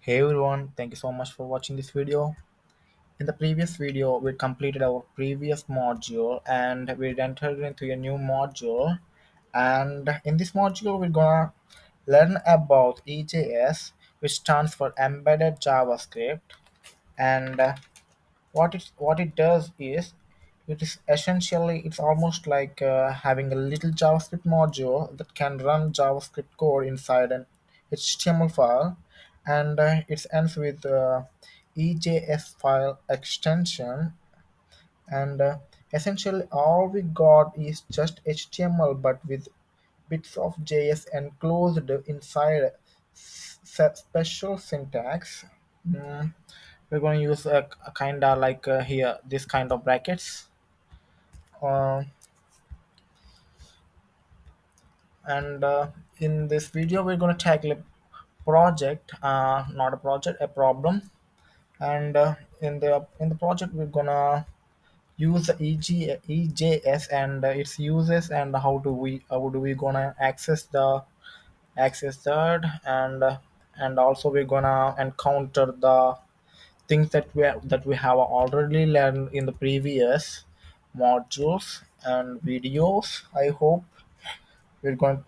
Hey everyone, thank you so much for watching this video. In the previous video, we completed our previous module and we entered into a new module. And in this module, we're gonna learn about EJS, which stands for Embedded JavaScript. And what it does is it is essentially it's almost like having a little JavaScript module that can run JavaScript code inside an HTML file, and it ends with EJS file extension, and essentially all we got is just HTML but with bits of JS enclosed inside special syntax. Mm, we're going to use a kind of like here this kind of brackets, uh, and in this video we're going to tackle a project, not a project, a problem. And in the project we're gonna use the EJS and its uses, and how do we gonna access that, and also we're gonna encounter the things that we have already learned in the previous modules and videos. I hope we're going to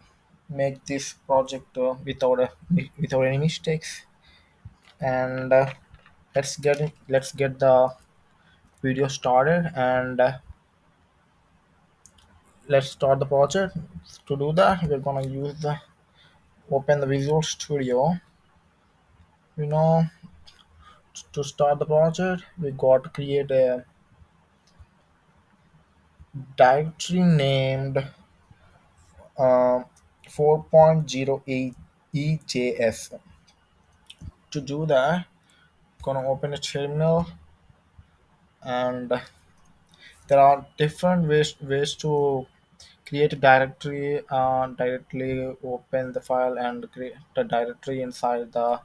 make this project without any mistakes. And let's get the video started, and let's start the project. To do that, we're gonna use the open the Visual Studio. You know, to start the project, we got to create a directory named uh, 4.08 EJS. To do that, gonna open a terminal, and there are different ways to create a directory. Directly open the file and create the directory inside the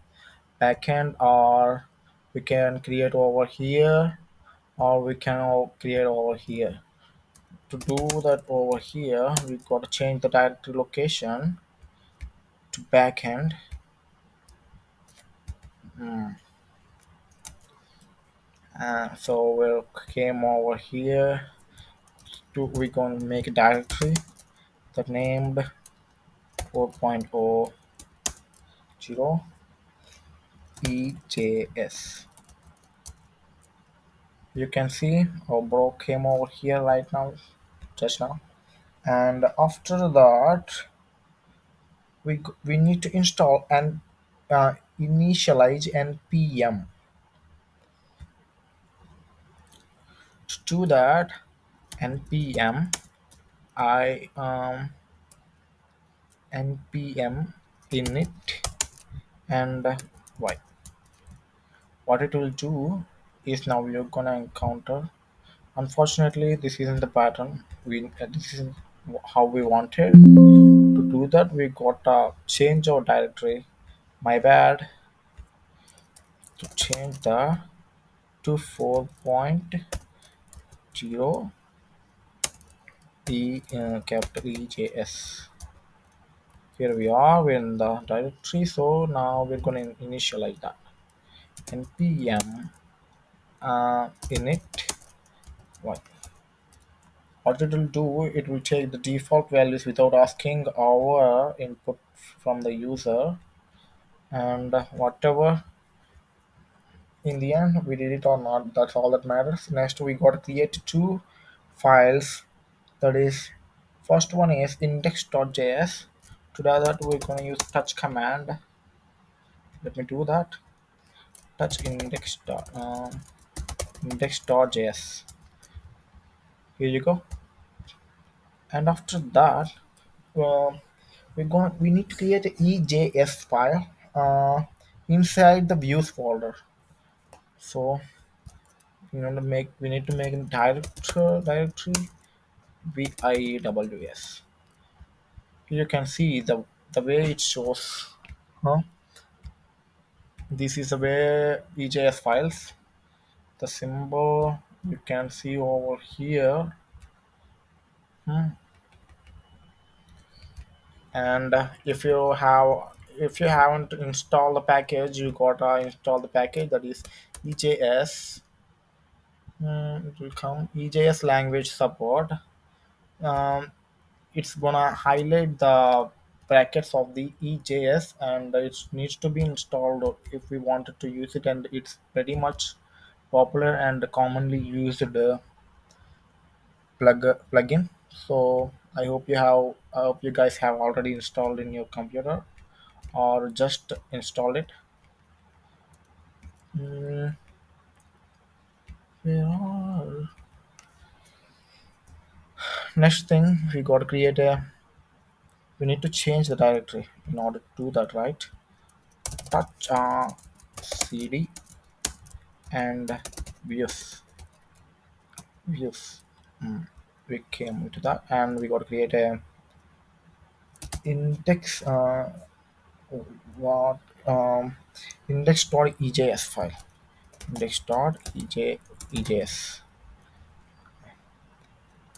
backend, or we can create over here, or we can create over here. To do that over here, we got to change the directory location to backend. Mm. So we came over here to we gonna make a directory that named 4.0 EJS. You can see our bro came over here right now, just now. And after that, we need to install and initialize npm. To do that, npm I npm init, and y. What it will do is now you're gonna encounter. Unfortunately, this isn't the pattern. This isn't how we wanted. To do that, we gotta change our directory. My bad. To change the to 4.0 capital EJS. Here we are. We're in the directory. So now we're gonna initialize that. npm init y. What it will do, it will take the default values without asking our input from the user, and whatever in the end we did it or not, that's all that matters. Next we got to create two files. That is, first one is index.js. To do that, we're going to use touch command. Let me do that. Touch index.js. Here you go. And after that, uh, we need to create a EJS file inside the views folder. So we need to make a directory VIWS. You can see the way it shows. Huh? This is the way EJS files. The symbol you can see over here. Hmm. And if you have if you haven't installed the package, you gotta install the package that is EJS. It will come EJS language support. Um, it's gonna highlight the brackets of the EJS, and it needs to be installed if we wanted to use it, and it's pretty much popular and commonly used plugin. So I hope you guys have already installed in your computer or just install it. Mm, yeah. Next thing, we need to change the directory in order to do that, right? Touch cd and views. We came into that, and we got to create a index. What index.ejs file. Index.ejs.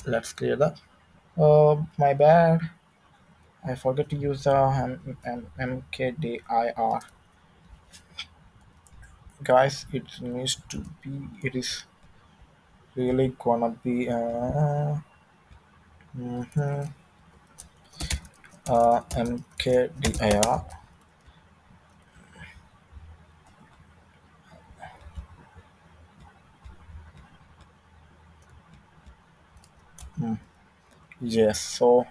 Let's clear that. My bad. I forgot to use the mkdir. Guys, it needs to be. It is really gonna be. Mhm, mkdir. Yes. So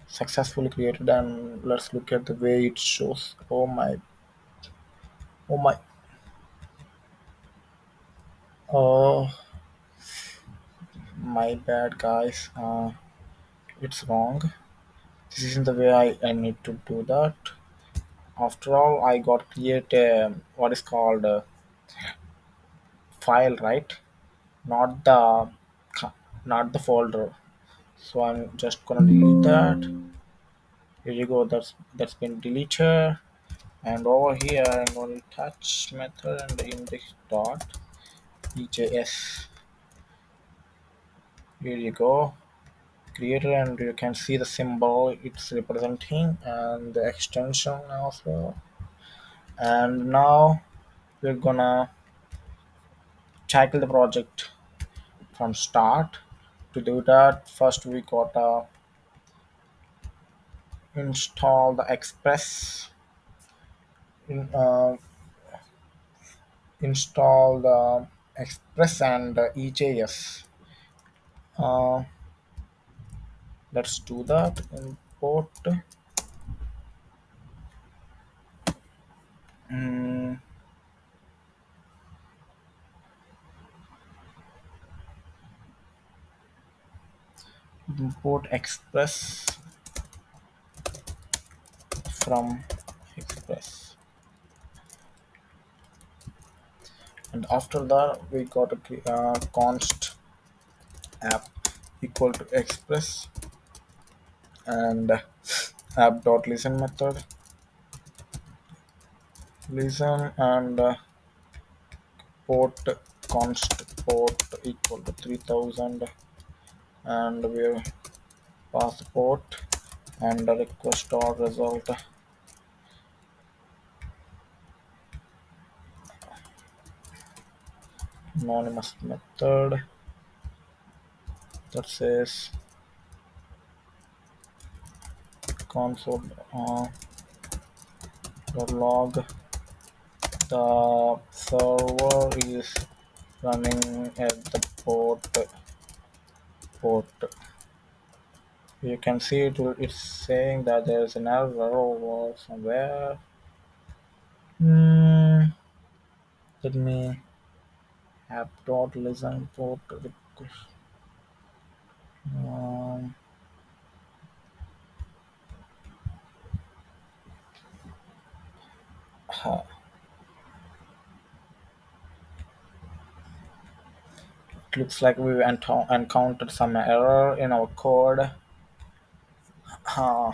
successfully created, and let's look at the way it shows. Oh my. Oh, my bad, guys. It's wrong. This isn't the way I need to do that. After all, I got create a, what is called a file, right? Not the not the folder. So I'm just gonna delete that. Here you go. That's been deleted. And over here, I'm going to touch method and index dot EJS. Here you go. Created, and you can see the symbol it's representing and the extension also. And now we're gonna tackle the project from start. To do that, first we gotta install the express in, install the express and EJS. uh, let's do that. Mm, import express from express, and after that we got to const app equal to express and app dot listen method listen, and port const port equal to 3000, and we pass the port and the request or result anonymous method that says console log the server is running at the port. You can see it's saying that there's an error over somewhere. Hmm, let me app dot listen port request. Um, huh, it looks like we encountered some error in our code. Huh,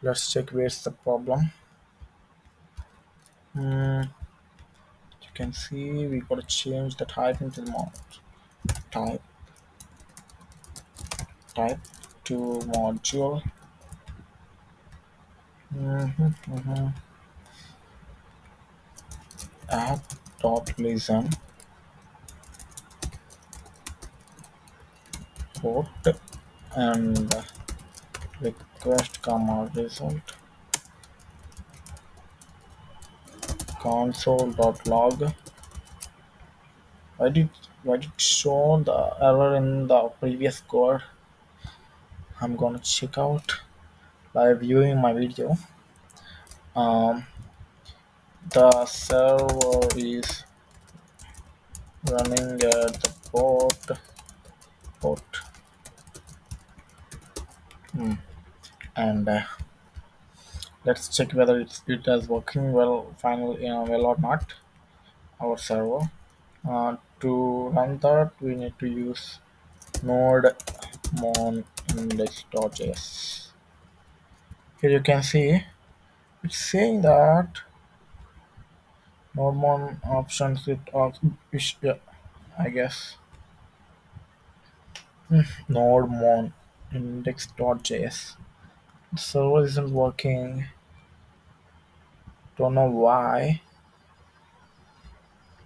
let's check where's the problem. You can see we gotta change the type into the mod type type to module Mm-hmm, mm-hmm. App dot listen port and request comma result console dot log. Why did why did it show the error in the previous code? I'm gonna check out by viewing my video. Um, the server is running at the port hmm, and let's check whether it is working well finally well or not our server. To run that we need to use node mon index.js. Here you can see it's saying that node mon options it also yeah, I guess node mon index.js. The server isn't working. Don't know why.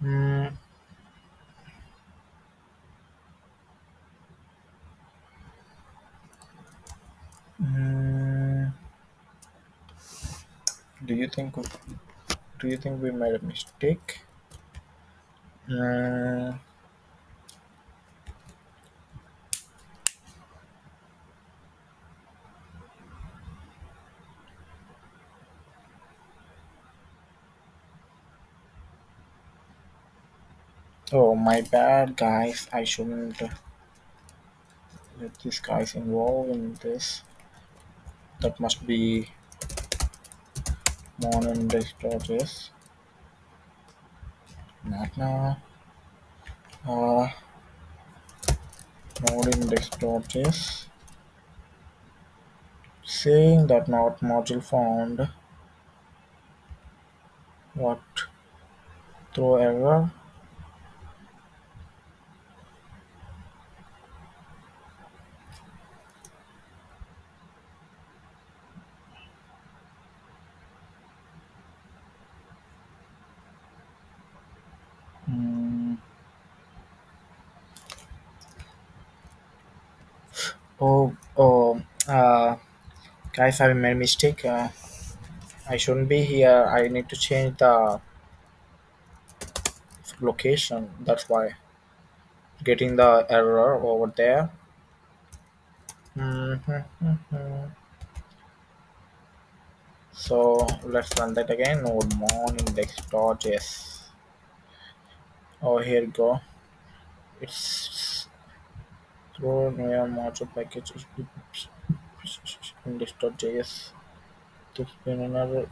Hmm. Hmm. Do you think do you think we made a mistake? Hmm. Oh my bad guys. I shouldn't let these guys involved in this. That must be mon-index.js. Not now. Uh, node-index.js. Saying that not module found. What? Throw error? Hmm. Oh, oh, guys, I made a mistake. I shouldn't be here. I need to change the location. That's why getting the error over there. Mhm. So let's run that again. Node mon index.js. Oh, here you go. It's through new module package index.js. There's been another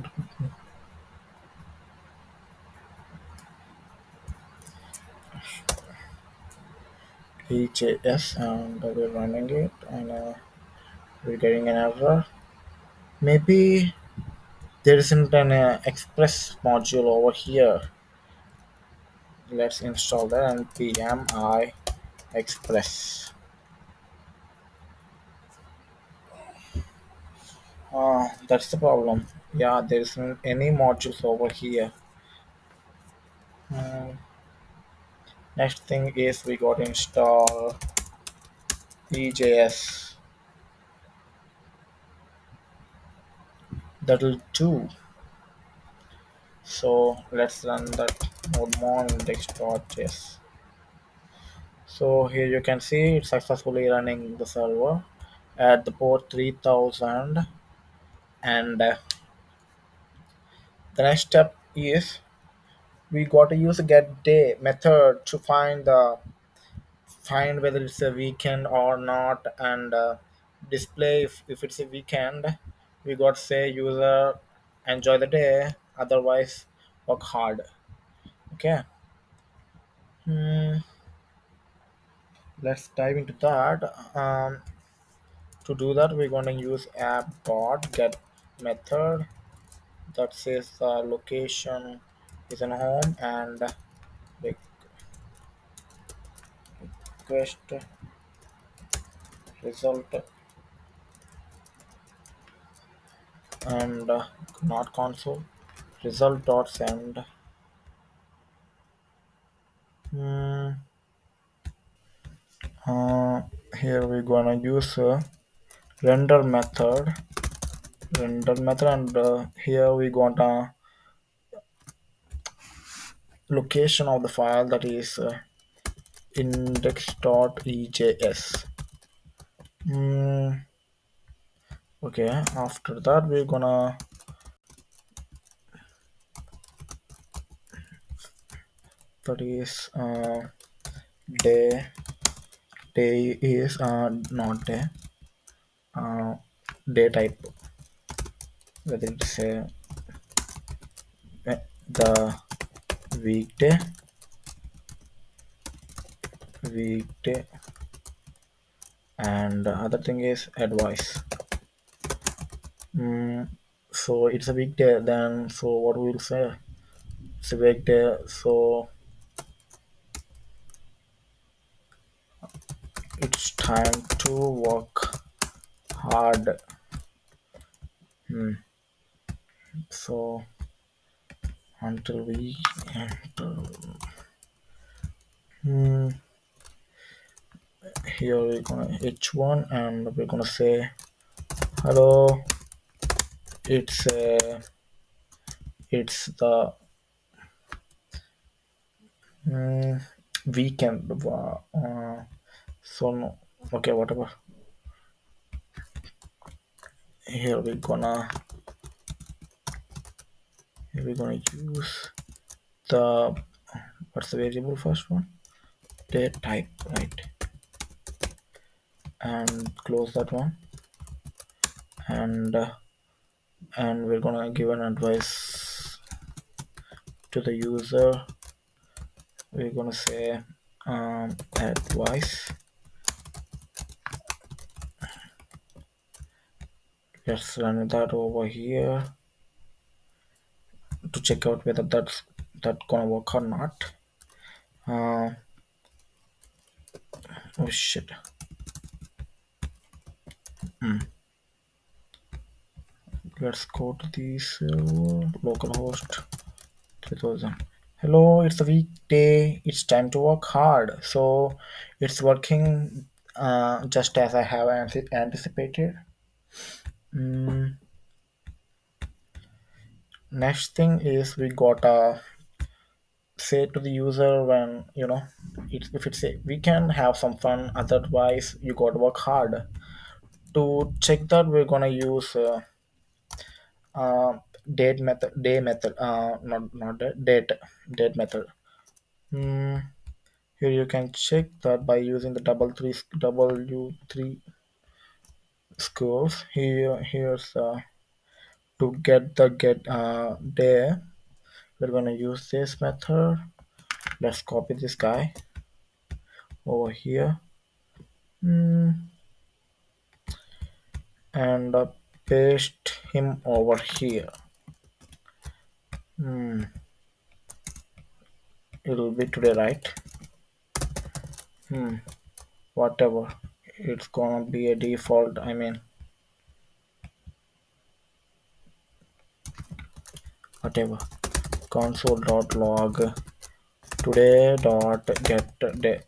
EJS and we're running it and we're getting an error. Maybe there isn't an express module over here. Let's install that and npm express. That's the problem. Yeah, there isn't any modules over here. Hmm, next thing is we got to install EJS. That'll do. So let's run that node mon index.js. So here you can see it's successfully running the server at the port 3000 and the next step is we got to use a get day method to find whether it's a weekend or not and display if it's a weekend we got to say user enjoy the day otherwise work hard. Okay. Hmm, let's dive into that. To do that we're going to use app dot get method that says location is in home and request result and not console result dot send. Hmm. Uh, Here we're gonna use render method and here we got a location of the file that is index.ejs. Mm, okay, after that we're gonna that is day day is not day uh, day type, whether it's the weekday weekday and the other thing is advice. mm, so it's a weekday then, so what we'll say, it's a weekday, so it's time to work hard. Hmm. So until we enter, hmm, here we're gonna h1 and we're gonna say hello. It's it's the mm, weekend. So no, okay, whatever. Here we're gonna use the, what's the variable first one? Date type, right? And close that one, and we're gonna give an advice to the user. We're gonna say advice. Let's run that over here to check out whether that gonna work or not. uh, oh shit. Let's go to the server localhost 3000. Hello, it's a weekday, it's time to work hard. So it's working just as I have anticipated. Mm, Next thing is we got a say to the user when if it's a we can have some fun, otherwise you got to work hard. To check that, we're gonna use uh, date method day method, not date method. Hmm. Here you can check that by using the w3 scores. Here's to get the get day, we're gonna use this method. Let's copy this guy over here. Hmm. And paste him over here. Hmm. It'll be today, right? Hmm. Whatever. It's gonna be a default. I mean, whatever. Console.log today dot get day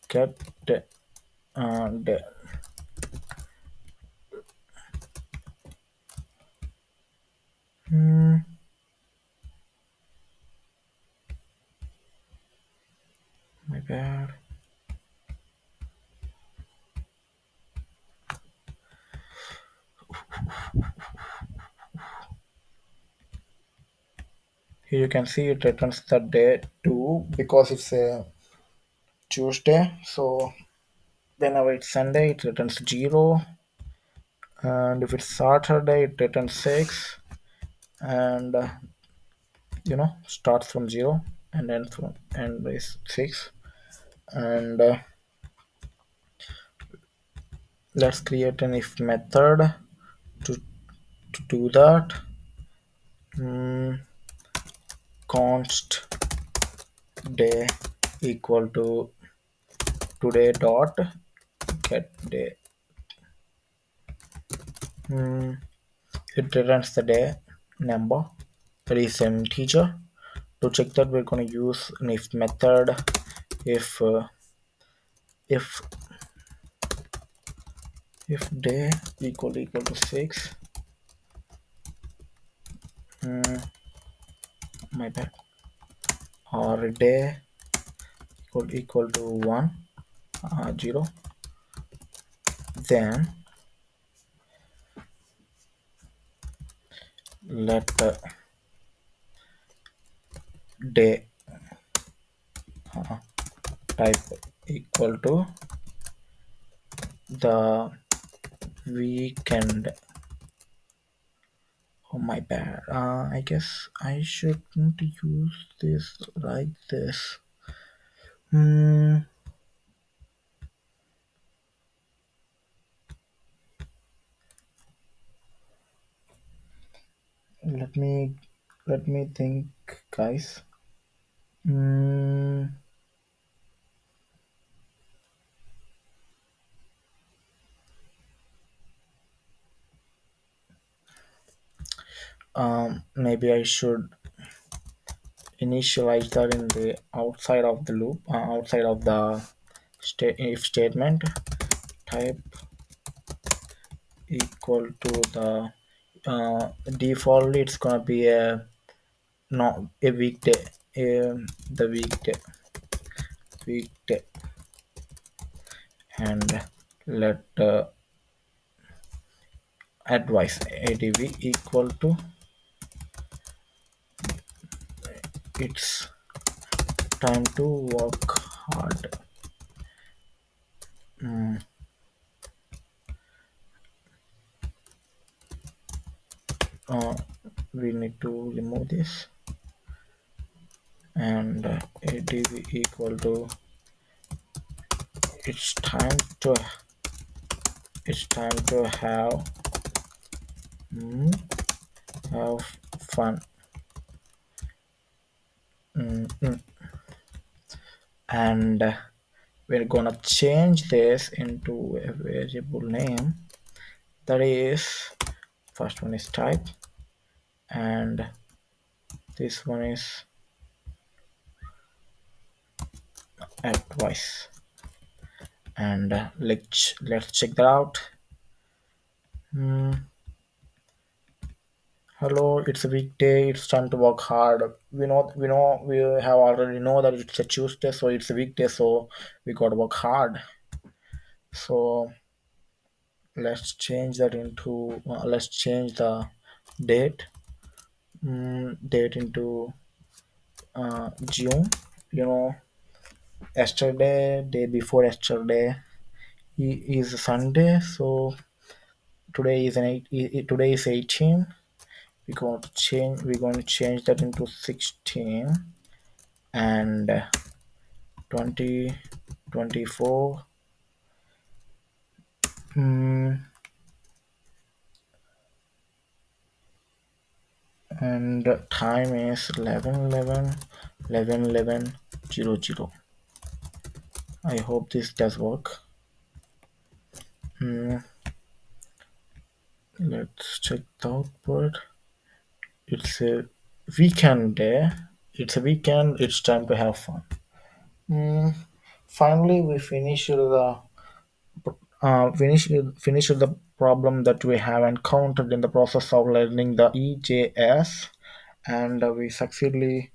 get day. Hmm. My bad. Here you can see it returns the day 2 because it's a Tuesday. So whenever it's Sunday, it returns 0, and if it's Saturday, it returns 6, and starts from 0 and ends from and is 6. And let's create an if method to do that. mm, Const day equal to today dot get day. It returns the day number, that is an integer. To check that, we're going to use an if method. If uh, if if day equal to 6, mm, my bad, or day equal to 1, 0, then let the day type equal to the weekend. Oh my bad. I guess I shouldn't use this like this. Hmm. Let me think, guys. Hmm. Maybe I should initialize that in the outside of the loop, outside of the if statement. Type equal to the default. It's gonna be a no a weekday. The weekday, and let advice adv equal to it's time to work hard. Mm, uh, we need to remove this, and adv equal to it's time to have mm, have fun. Mm. And we're gonna change this into a variable name, that is, first one is type, and this one is advice. And let's check that out. Hmm. Hello, it's a weekday. It's time to work hard. We have already know that it's a Tuesday, so it's a weekday. So we got to work hard. So let's change that into let's change the date. Date into June. You know, yesterday, day before yesterday is Sunday. So today is 18. We're going to change that into 16, and 20, 24. mm, and time is 11 11 I hope this does work. Mm, let's check the output. It's a weekend day. It's a weekend. It's time to have fun. Mm, finally, we finished the problem that we have encountered in the process of learning the EJS, and we successfully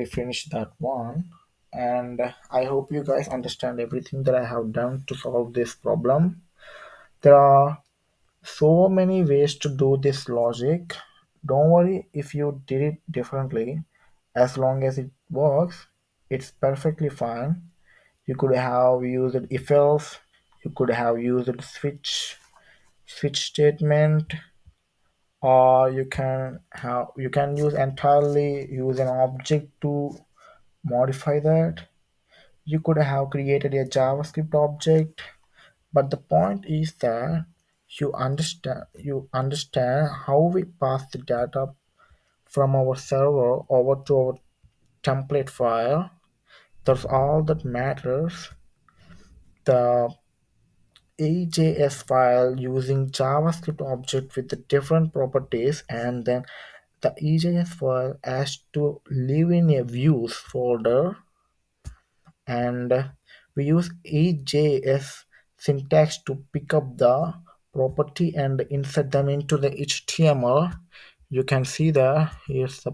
finished that one. And I hope you guys understand everything that I have done to solve this problem. There are so many ways to do this logic. Don't worry if you did it differently. As long as it works, it's perfectly fine. You could have used if else, you could have used switch statement, or you can use an object to modify that. You could have created a JavaScript object, but the point is that you understand how we pass the data from our server over to our template file. That's all that matters. The EJS file using JavaScript object with the different properties, and then the EJS file has to live in a views folder, and we use EJS syntax to pick up the property and insert them into the HTML. You can see there, here's the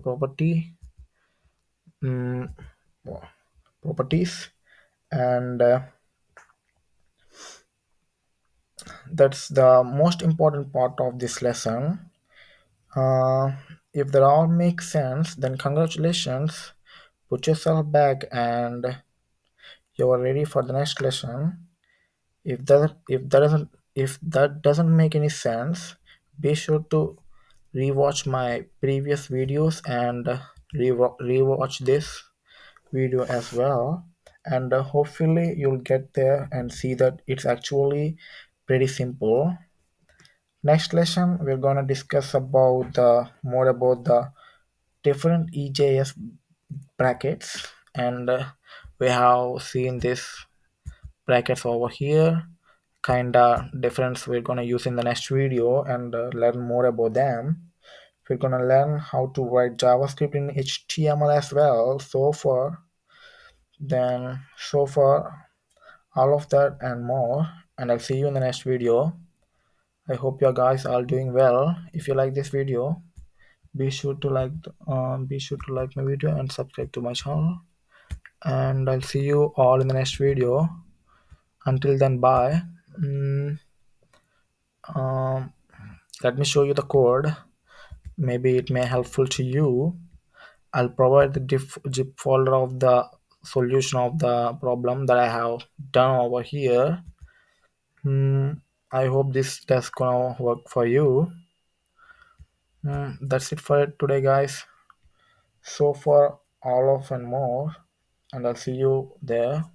mm, properties, and that's the most important part of this lesson. Uh, if that all makes sense, then congratulations. Put yourself back and you are ready for the next lesson. If that doesn't make any sense, be sure to rewatch my previous videos and rewatch this video as well. And hopefully you'll get there and see that it's actually pretty simple. Next lesson, we're gonna discuss about the more about the different EJS brackets, and we have seen this brackets over here. Kinda difference we're gonna use in the next video and learn more about them. We're gonna learn how to write JavaScript in HTML as well. So far, all of that and more. And I'll see you in the next video. I hope you guys are doing well. If you like this video, be sure to like my video and subscribe to my channel. And I'll see you all in the next video. Until then, bye. Mm, um, Let me show you the code. Maybe it may helpful to you. I'll provide the zip folder of the solution of the problem that I have done over here. I hope this test gonna work for you. That's it for today, guys. So for all of and more, and I'll see you there.